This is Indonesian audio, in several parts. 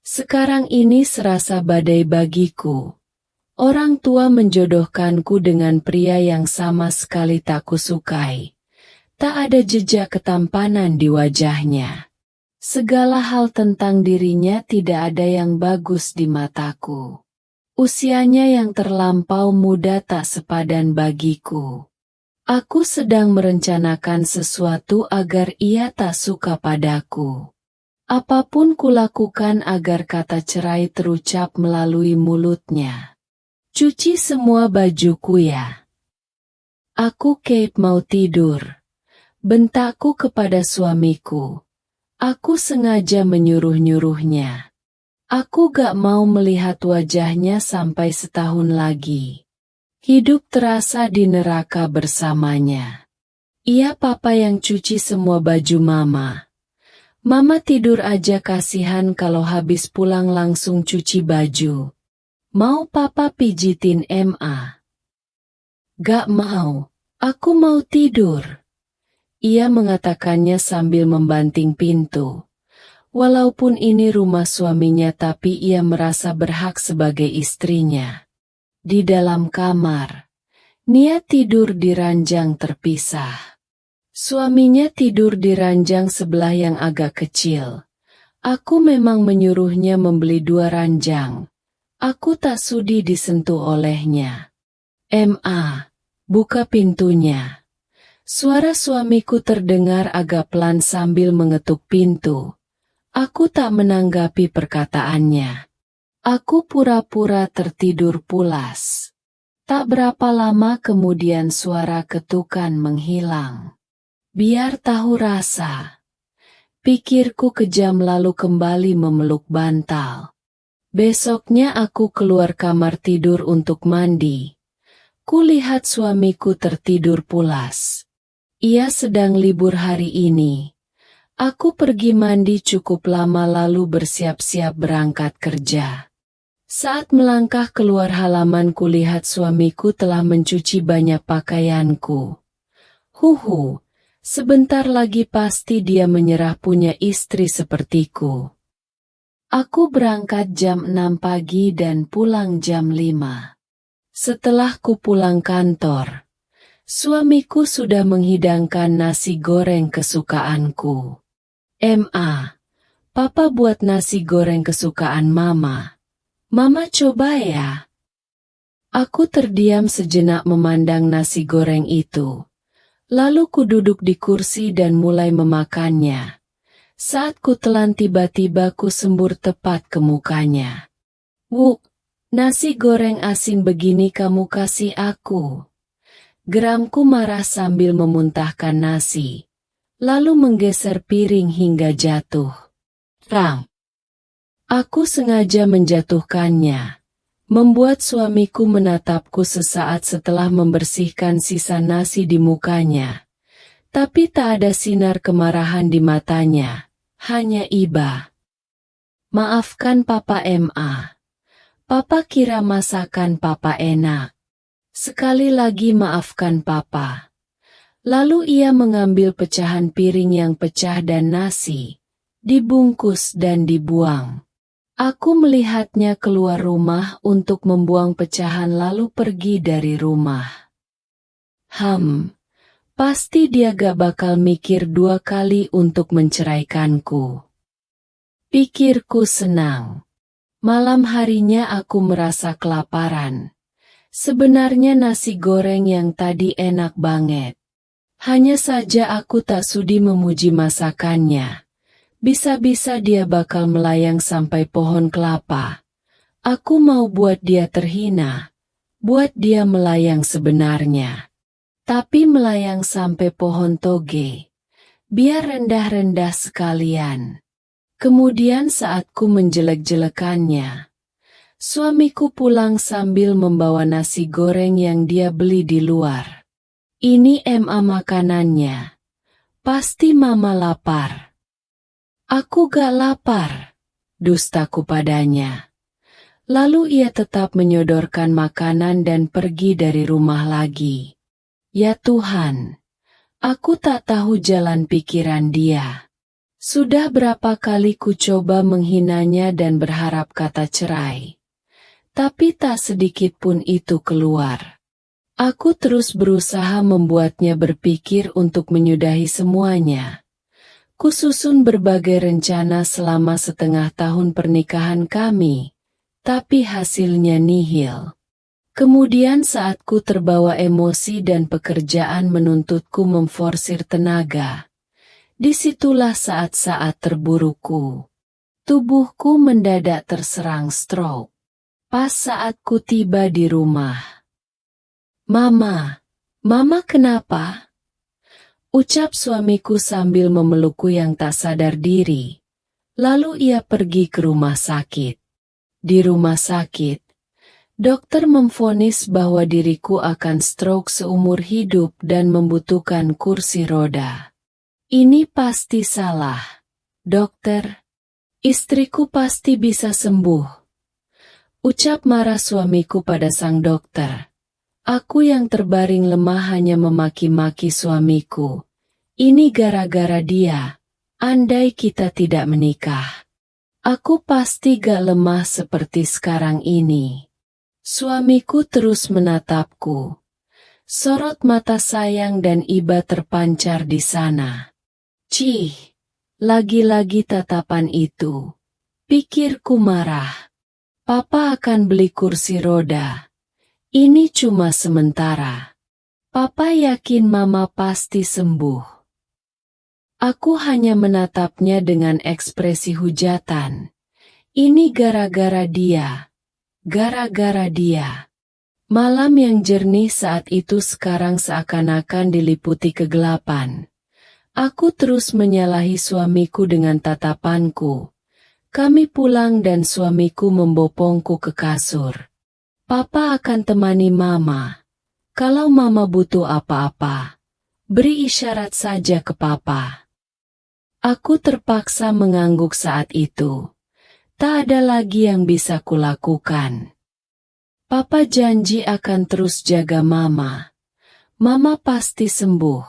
Sekarang ini serasa badai bagiku. Orang tua menjodohkanku dengan pria yang sama sekali tak kusukai. Tak ada jejak ketampanan di wajahnya. Segala hal tentang dirinya tidak ada yang bagus di mataku. Usianya yang terlampau muda tak sepadan bagiku. Aku sedang merencanakan sesuatu agar ia tak suka padaku. Apapun kulakukan agar kata cerai terucap melalui mulutnya. Cuci semua bajuku ya. Aku Kate mau tidur. Bentakku kepada suamiku. Aku sengaja menyuruh-nyuruhnya. Aku gak mau melihat wajahnya sampai setahun lagi. Hidup terasa di neraka bersamanya. Ia papa yang cuci semua baju mama. Mama tidur aja kasihan kalau habis pulang langsung cuci baju. Mau papa pijitin MA? Gak mau, aku mau tidur. Ia mengatakannya sambil membanting pintu. Walaupun ini rumah suaminya tapi ia merasa berhak sebagai istrinya. Di dalam kamar, Nia tidur di ranjang terpisah. Suaminya tidur di ranjang sebelah yang agak kecil. Aku memang menyuruhnya membeli 2 ranjang. Aku tak sudi disentuh olehnya. MA, buka pintunya. Suara suamiku terdengar agak pelan sambil mengetuk pintu. Aku tak menanggapi perkataannya. Aku pura-pura tertidur pulas. Tak berapa lama kemudian suara ketukan menghilang. Biar tahu rasa. Pikirku kejam lalu kembali memeluk bantal. Besoknya aku keluar kamar tidur untuk mandi. Kulihat suamiku tertidur pulas. Ia sedang libur hari ini. Aku pergi mandi cukup lama lalu bersiap-siap berangkat kerja. Saat melangkah keluar halaman kulihat suamiku telah mencuci banyak pakaianku. Huhu, sebentar lagi pasti dia menyerah punya istri sepertiku. Aku berangkat jam 6 pagi dan pulang jam 5. Setelah ku pulang kantor, suamiku sudah menghidangkan nasi goreng kesukaanku. MA, papa buat nasi goreng kesukaan mama. Mama coba ya. Aku terdiam sejenak memandang nasi goreng itu. Lalu ku duduk di kursi dan mulai memakannya. Saat ku telan tiba-tiba ku sembur tepat ke mukanya. Wuk, nasi goreng asin begini kamu kasih aku. Geramku marah sambil memuntahkan nasi. Lalu menggeser piring hingga jatuh. Rang. Aku sengaja menjatuhkannya. Membuat suamiku menatapku sesaat setelah membersihkan sisa nasi di mukanya. Tapi tak ada sinar kemarahan di matanya. Hanya iba. Maafkan Papa MA. Papa kira masakan Papa enak. Sekali lagi maafkan Papa. Lalu ia mengambil pecahan piring yang pecah dan nasi. Dibungkus dan dibuang. Aku melihatnya keluar rumah untuk membuang pecahan lalu pergi dari rumah. Pasti dia gak bakal mikir 2 kali untuk menceraikanku. Pikirku senang. Malam harinya aku merasa kelaparan. Sebenarnya nasi goreng yang tadi enak banget. Hanya saja aku tak sudi memuji masakannya. Bisa-bisa dia bakal melayang sampai pohon kelapa. Aku mau buat dia terhina. Buat dia melayang sebenarnya. Tapi melayang sampai pohon toge. Biar rendah-rendah sekalian. Kemudian saat ku menjelek-jelekannya, suamiku pulang sambil membawa nasi goreng yang dia beli di luar. Ini MA makanannya. Pasti mama lapar. Aku gak lapar, dustaku padanya. Lalu ia tetap menyodorkan makanan dan pergi dari rumah lagi. Ya Tuhan, aku tak tahu jalan pikiran dia. Sudah berapa kali ku coba menghinanya dan berharap kata cerai. Tapi tak sedikit pun itu keluar. Aku terus berusaha membuatnya berpikir untuk menyudahi semuanya. Kususun berbagai rencana selama setengah tahun pernikahan kami, tapi hasilnya nihil. Kemudian saat ku terbawa emosi dan pekerjaan menuntutku memforsir tenaga, disitulah saat-saat terburukku. Tubuhku mendadak terserang stroke. Pas saat ku tiba di rumah. Mama kenapa? Ucap suamiku sambil memelukku yang tak sadar diri. Lalu ia pergi ke rumah sakit. Di rumah sakit, dokter memvonis bahwa diriku akan stroke seumur hidup dan membutuhkan kursi roda. Ini pasti salah, dokter. Istriku pasti bisa sembuh. Ucap marah suamiku pada sang dokter. Aku yang terbaring lemah hanya memaki-maki suamiku. Ini gara-gara dia. Andai kita tidak menikah, aku pasti gak lemah seperti sekarang ini. Suamiku terus menatapku. Sorot mata sayang dan iba terpancar di sana. Cih, lagi-lagi tatapan itu. Pikirku marah. Papa akan beli kursi roda. Ini cuma sementara. Papa yakin Mama pasti sembuh. Aku hanya menatapnya dengan ekspresi hujatan. Ini gara-gara dia. Gara-gara dia. Malam yang jernih saat itu sekarang seakan-akan diliputi kegelapan. Aku terus menyalahi suamiku dengan tatapanku. Kami pulang dan suamiku membopongku ke kasur. Papa akan temani Mama. Kalau Mama butuh apa-apa, beri isyarat saja ke Papa. Aku terpaksa mengangguk saat itu. Tak ada lagi yang bisa kulakukan. Papa janji akan terus jaga Mama. Mama pasti sembuh,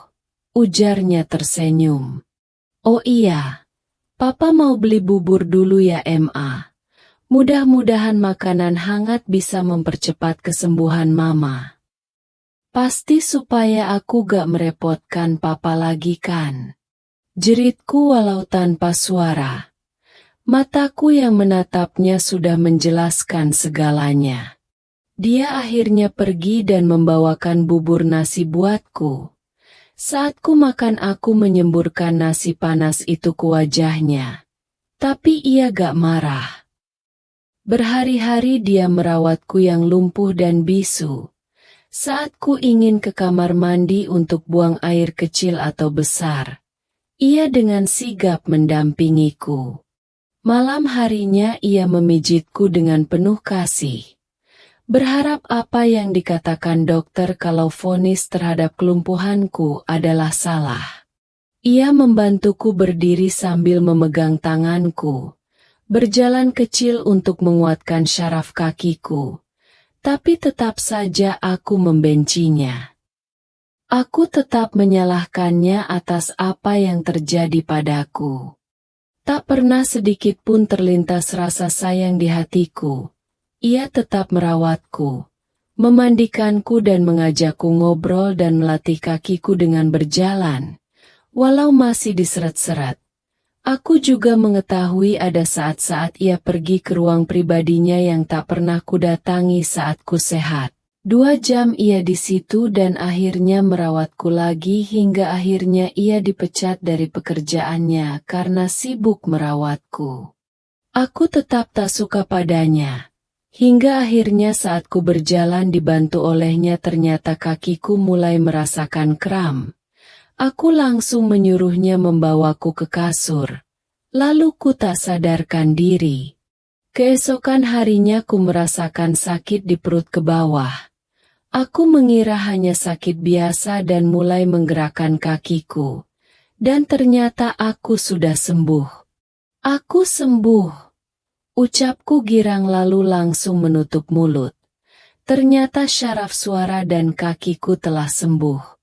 ujarnya tersenyum. Oh iya, Papa mau beli bubur dulu ya Ma. Mudah-mudahan makanan hangat bisa mempercepat kesembuhan Mama. Pasti supaya aku gak merepotkan Papa lagi kan? Jeritku walau tanpa suara. Mataku yang menatapnya sudah menjelaskan segalanya. Dia akhirnya pergi dan membawakan bubur nasi buatku. Saat ku makan aku menyemburkan nasi panas itu ke wajahnya. Tapi ia gak marah. Berhari-hari dia merawatku yang lumpuh dan bisu. Saat ku ingin ke kamar mandi untuk buang air kecil atau besar, ia dengan sigap mendampingiku. Malam harinya ia memijitku dengan penuh kasih. Berharap apa yang dikatakan dokter kalau vonis terhadap kelumpuhanku adalah salah. Ia membantuku berdiri sambil memegang tanganku. Berjalan kecil untuk menguatkan syaraf kakiku, tapi tetap saja aku membencinya. Aku tetap menyalahkannya atas apa yang terjadi padaku. Tak pernah sedikit pun terlintas rasa sayang di hatiku. Ia tetap merawatku, memandikanku dan mengajakku ngobrol dan melatih kakiku dengan berjalan, walau masih diseret-seret. Aku juga mengetahui ada saat-saat ia pergi ke ruang pribadinya yang tak pernah kudatangi saat ku sehat. 2 jam ia di situ dan akhirnya merawatku lagi hingga akhirnya ia dipecat dari pekerjaannya karena sibuk merawatku. Aku tetap tak suka padanya. Hingga akhirnya saat ku berjalan dibantu olehnya ternyata kakiku mulai merasakan kram. Aku langsung menyuruhnya membawaku ke kasur. Lalu ku tak sadarkan diri. Keesokan harinya ku merasakan sakit di perut ke bawah. Aku mengira hanya sakit biasa dan mulai menggerakkan kakiku. Dan ternyata aku sudah sembuh. Aku sembuh. Ucapku girang lalu langsung menutup mulut. Ternyata syaraf suara dan kakiku telah sembuh.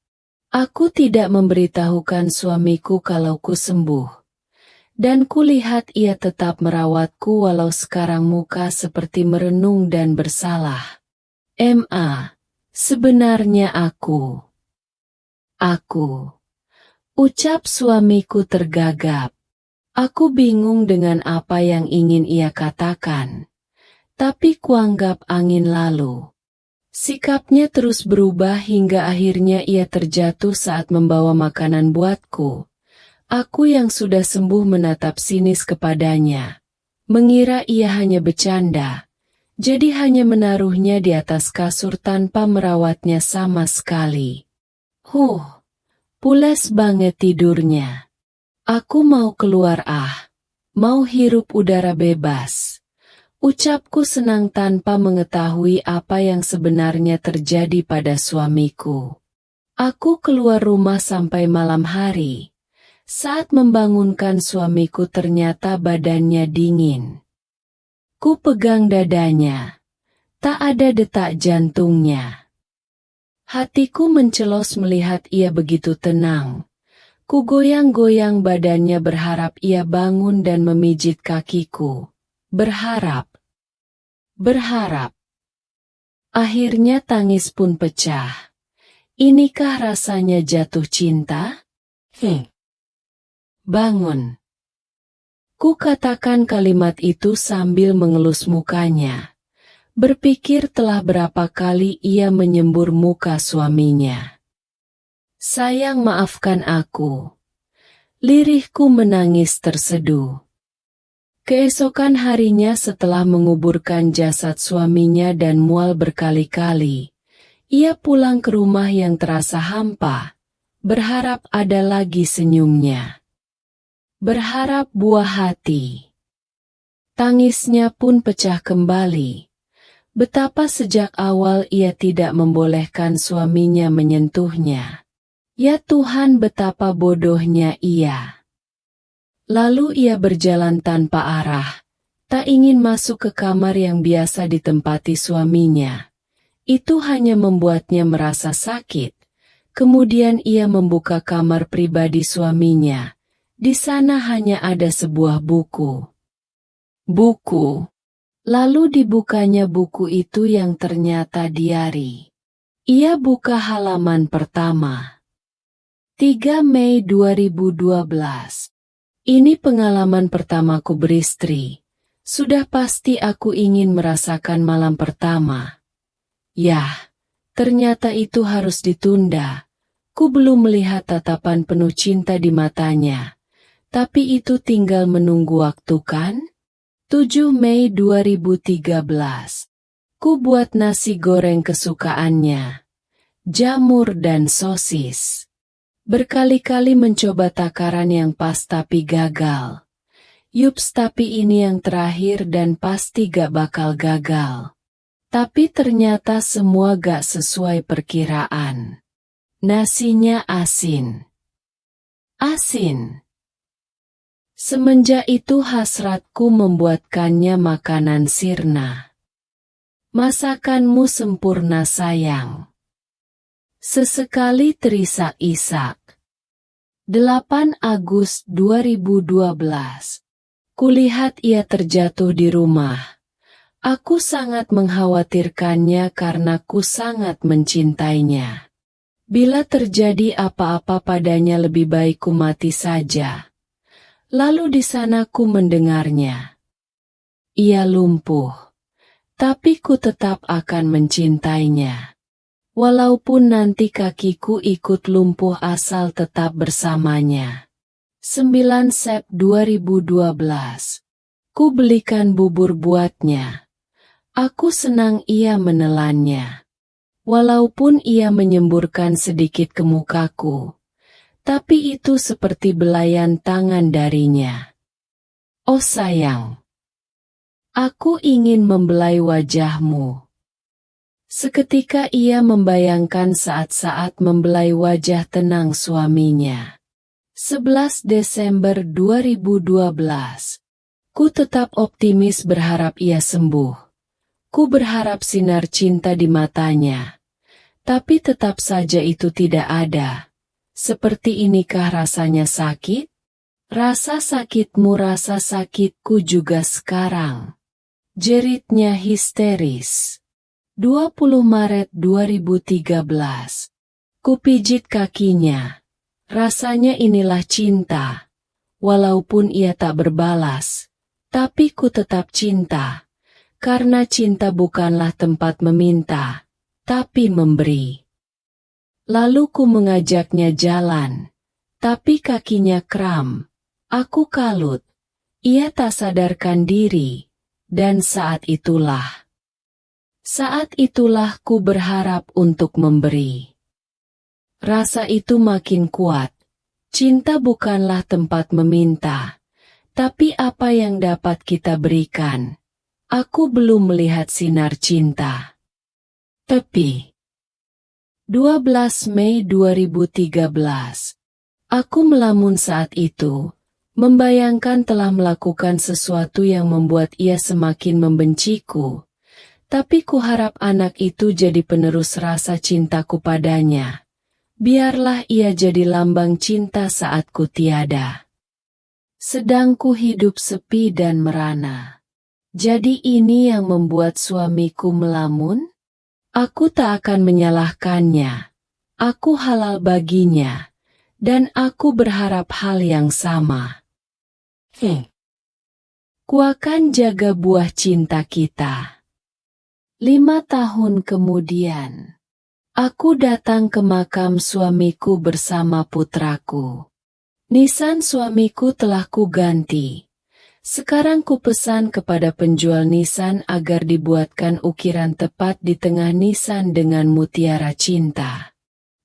Aku tidak memberitahukan suamiku kalau ku sembuh. Dan kulihat ia tetap merawatku walau sekarang muka seperti merenung dan bersalah. Sebenarnya aku. Ucap suamiku tergagap. Aku bingung dengan apa yang ingin ia katakan. Tapi kuanggap angin lalu. Sikapnya terus berubah hingga akhirnya ia terjatuh saat membawa makanan buatku. Aku yang sudah sembuh menatap sinis kepadanya. Mengira ia hanya bercanda. Jadi hanya menaruhnya di atas kasur tanpa merawatnya sama sekali. Pules banget tidurnya. Aku mau keluar mau hirup udara bebas. Ucapku senang tanpa mengetahui apa yang sebenarnya terjadi pada suamiku. Aku keluar rumah sampai malam hari. Saat membangunkan suamiku ternyata badannya dingin. Ku pegang dadanya. Tak ada detak jantungnya. Hatiku mencelos melihat ia begitu tenang. Ku goyang-goyang badannya berharap ia bangun dan memijit kakiku. Berharap. Akhirnya tangis pun pecah. Inikah rasanya jatuh cinta? Bangun. Ku katakan kalimat itu sambil mengelus mukanya. Berpikir telah berapa kali ia menyembur muka suaminya. Sayang, maafkan aku. Lirihku menangis terseduh. Keesokan harinya setelah menguburkan jasad suaminya dan mual berkali-kali, ia pulang ke rumah yang terasa hampa, berharap ada lagi senyumnya. Berharap buah hati. Tangisnya pun pecah kembali. Betapa sejak awal ia tidak membolehkan suaminya menyentuhnya. Ya Tuhan, betapa bodohnya ia. Lalu ia berjalan tanpa arah, tak ingin masuk ke kamar yang biasa ditempati suaminya. Itu hanya membuatnya merasa sakit. Kemudian ia membuka kamar pribadi suaminya. Di sana hanya ada sebuah buku. Lalu dibukanya buku itu yang ternyata diari. Ia buka halaman pertama. 3 Mei 2012. Ini pengalaman pertamaku beristri. Sudah pasti aku ingin merasakan malam pertama. Yah, ternyata itu harus ditunda. Ku belum melihat tatapan penuh cinta di matanya. Tapi itu tinggal menunggu waktu kan? 7 Mei 2013. Ku buat nasi goreng kesukaannya. Jamur dan sosis. Berkali-kali mencoba takaran yang pas tapi gagal. Yups, tapi ini yang terakhir dan pasti gak bakal gagal. Tapi ternyata semua gak sesuai perkiraan. Nasinya asin. Semenjak itu hasratku membuatkannya makanan sirna. Masakanmu sempurna sayang. Sesekali terisak-isak. 8 Agustus 2012. Kulihat ia terjatuh di rumah. Aku sangat mengkhawatirkannya karena ku sangat mencintainya. Bila terjadi apa-apa padanya lebih baik ku mati saja. Lalu di sana ku mendengarnya. Ia lumpuh. Tapi ku tetap akan mencintainya. Walaupun nanti kakiku ikut lumpuh asal tetap bersamanya. 9 Sep 2012. Ku belikan bubur buatnya. Aku senang ia menelannya. Walaupun ia menyemburkan sedikit ke mukaku. Tapi itu seperti belayan tangan darinya. Oh sayang. Aku ingin membelai wajahmu. Seketika ia membayangkan saat-saat membelai wajah tenang suaminya. 11 Desember 2012. Ku tetap optimis berharap ia sembuh. Ku berharap sinar cinta di matanya. Tapi tetap saja itu tidak ada. Seperti inikah rasanya sakit? Rasa sakitmu rasa sakitku juga sekarang. Jeritnya histeris. 20 Maret 2013. Kupijit kakinya. Rasanya inilah cinta. Walaupun ia tak berbalas, tapi ku tetap cinta. Karena cinta bukanlah tempat meminta, tapi memberi. Lalu ku mengajaknya jalan, tapi kakinya kram. Aku kalut, ia tak sadarkan diri, dan saat itulah ku berharap untuk memberi. Rasa itu makin kuat, cinta bukanlah tempat meminta, tapi apa yang dapat kita berikan. Aku belum melihat sinar cinta. Tepi. 12 Mei 2013. Aku melamun saat itu. Membayangkan telah melakukan sesuatu yang membuat ia semakin membenciku. Tapi kuharap anak itu jadi penerus rasa cintaku padanya. Biarlah ia jadi lambang cinta saat ku tiada. Sedang ku hidup sepi dan merana. Jadi ini yang membuat suamiku melamun? Aku tak akan menyalahkannya. Aku halal baginya. Dan aku berharap hal yang sama. Ku akan jaga buah cinta kita. 5 tahun kemudian, aku datang ke makam suamiku bersama putraku. Nisan suamiku telah ku ganti. Sekarang ku pesan kepada penjual nisan agar dibuatkan ukiran tepat di tengah nisan dengan mutiara cinta.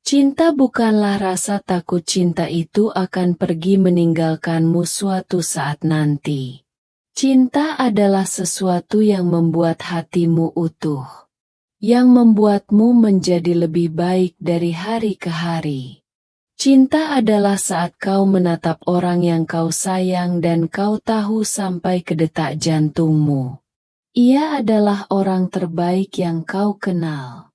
Cinta bukanlah rasa takut, cinta itu akan pergi meninggalkanmu suatu saat nanti. Cinta adalah sesuatu yang membuat hatimu utuh. Yang membuatmu menjadi lebih baik dari hari ke hari. Cinta adalah saat kau menatap orang yang kau sayang dan kau tahu sampai ke detak jantungmu. Ia adalah orang terbaik yang kau kenal.